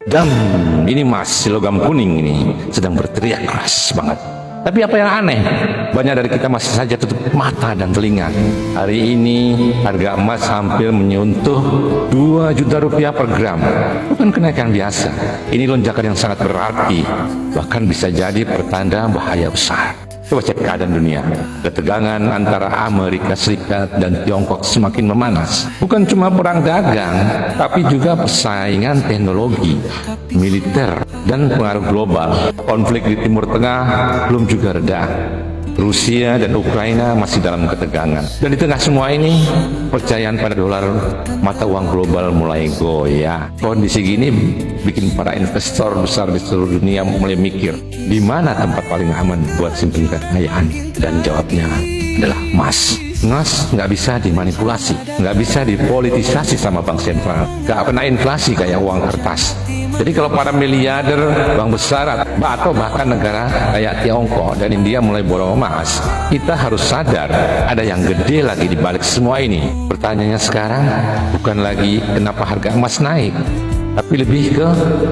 Dan ini Mas, si logam kuning ini sedang berteriak keras banget. Tapi apa yang aneh, banyak dari kita masih saja tutup mata dan telinga. Hari ini harga emas hampir menyentuh 2 juta rupiah per gram. Bukan kenaikan biasa, ini lonjakan yang sangat berarti, bahkan bisa jadi pertanda bahaya besar. Coba cek keadaan dunia. Ketegangan antara Amerika Serikat dan Tiongkok semakin memanas. Bukan cuma perang dagang, tapi juga persaingan teknologi, militer, dan pengaruh global. Konflik di Timur Tengah belum juga reda. Rusia dan Ukraina masih dalam ketegangan. Dan di tengah semua ini, percayaan pada dolar mata uang global mulai goyah. Kondisi gini bikin para investor besar di seluruh dunia mulai mikir, di mana tempat paling aman buat simpan kekayaan? Dan jawabnya adalah emas. Emas nggak bisa dimanipulasi, nggak bisa dipolitisasi sama bank sentral, nggak kena inflasi kayak uang kertas. Jadi kalau para miliarder, bank besar, atau bahkan negara kayak Tiongkok dan India mulai borong emas, kita harus sadar ada yang gede lagi di balik semua ini. Pertanyaannya sekarang bukan lagi kenapa harga emas naik, tapi lebih ke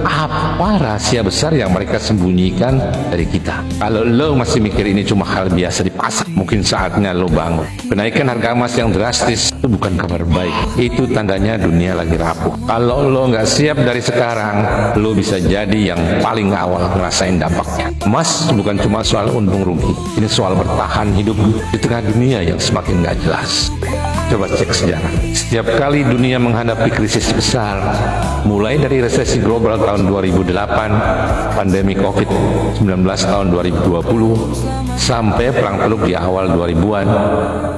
apa rahasia besar yang mereka sembunyikan dari kita. Kalau lo masih mikir ini cuma hal biasa di pasar, mungkin saatnya lo bangun. Kenaikan harga emas yang drastis itu bukan kabar baik, itu tandanya dunia lagi rapuh. Kalau lo nggak siap dari sekarang, lo bisa jadi yang paling awal ngerasain dampaknya. Emas bukan cuma soal untung rugi, ini soal bertahan hidup di tengah dunia yang semakin nggak jelas. Coba cek sejarah. Setiap kali dunia menghadapi krisis besar, mulai dari resesi global tahun 2008, pandemi COVID-19 tahun 2020, sampai perang teluk di awal 2000-an,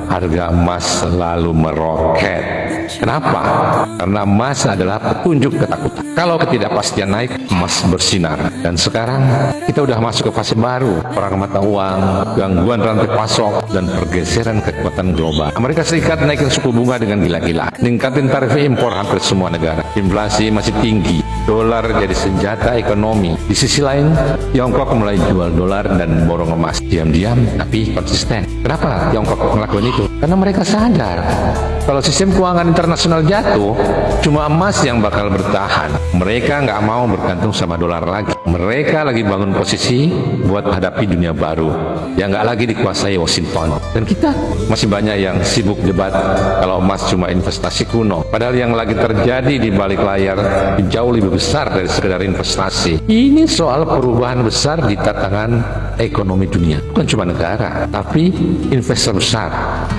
harga emas selalu meroket. Kenapa? Karena emas adalah petunjuk ketakutan. Kalau ketidakpastian naik, emas bersinar. Dan sekarang kita udah masuk ke fase baru, perang mata uang, gangguan rantai pasok, dan pergeseran kekuatan global. Amerika Serikat naikin suku bunga dengan gila-gila, ningkatin tarif impor hampir semua negara. Inflasi masih tinggi, dolar jadi senjata ekonomi. Di sisi lain, Tiongkok mulai jual dolar dan borong emas diam-diam tapi konsisten. Kenapa Tiongkok ngelakuin itu? Karena mereka sadar kalau sistem keuangan internasional jatuh, cuma emas yang bakal bertahan. Mereka nggak mau bergantung sama dolar lagi. Mereka lagi bangun posisi buat hadapi dunia baru yang nggak lagi dikuasai Washington. Dan kita masih banyak yang sibuk debat kalau emas cuma investasi kuno. Padahal yang lagi terjadi di balik layar jauh lebih besar dari sekedar investasi. Ini soal perubahan besar di tatanan ekonomi dunia. Bukan cuma negara, tapi investor besar,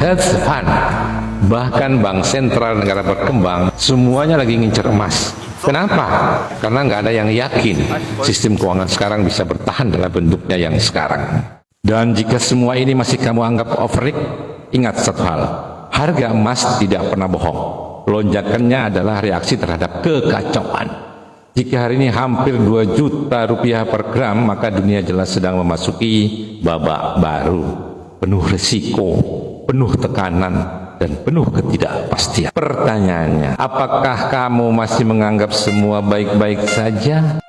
hedge fund, bahkan bank sentral negara berkembang, semuanya lagi ngincer emas. Kenapa? Karena nggak ada yang yakin sistem keuangan sekarang bisa bertahan dalam bentuknya yang sekarang. Dan jika semua ini masih kamu anggap overreact, ingat satu hal, harga emas tidak pernah bohong. Lonjakannya adalah reaksi terhadap kekacauan. Jika hari ini hampir 2 juta rupiah per gram, maka dunia jelas sedang memasuki babak baru, penuh resiko, penuh tekanan, dan penuh ketidakpastian. Pertanyaannya, apakah kamu masih menganggap semua baik-baik saja?